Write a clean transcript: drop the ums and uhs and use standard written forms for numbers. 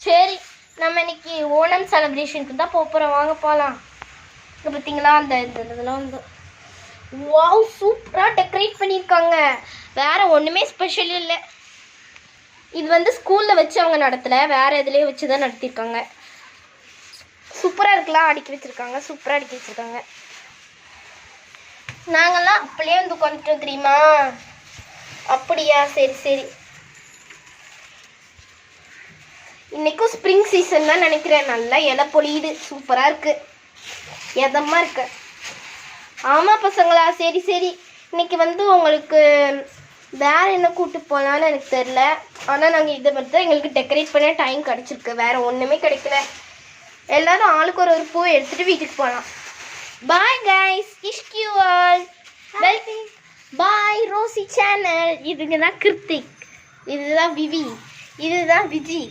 சரி, நம்ம இன்னைக்கு ஓணம் செலிப்ரேஷனுக்கு தான் போகிறோம். வாங்க போகலாம். இப்போ பார்த்தீங்களா அந்த இதெல்லாம் வந்து வாவ் சூப்பராக டெக்கரேட் பண்ணியிருக்காங்க. வேறு ஒன்றுமே ஸ்பெஷல் இல்லை. இது வந்து ஸ்கூலில் வச்சு அவங்க நடத்தலை, வேறு எதுலேயே வச்சு தான் நடத்தியிருக்காங்க. சூப்பராக இருக்கலாம். அடுக்கி வச்சுருக்காங்க, சூப்பராக அடுக்கி வச்சுருக்காங்க. நாங்கள்லாம் அப்படியே வந்து உட்காந்துட்டோம் தெரியுமா? அப்படியா? சரி சரி. இன்றைக்கும் ஸ்ப்ரிங் சீசன் தான் நினைக்கிறேன். நல்லா இலை பொழியுது, சூப்பராக இருக்குது, எதமாக இருக்கு. ஆமாம் பசங்களா, சரி சரி. இன்றைக்கி வந்து உங்களுக்கு வேறு என்ன கூப்பிட்டு போகலான்னு எனக்கு தெரில. ஆனால் நாங்கள் இதை மட்டும் தான் எங்களுக்கு டெக்கரேட் பண்ண டைம் கிடச்சிருக்கு. வேறு ஒன்றுமே கிடைக்கல. எல்லோரும் ஆளுக்கு ஒரு பூ எடுத்துகிட்டு வீட்டுக்கு போகலாம். Bye guys, kiss you all. Welcome. Bye Rosie channel. இதுங்க தான் கிருத்திக், இதுதான் விவி, இதுதான் விஜி.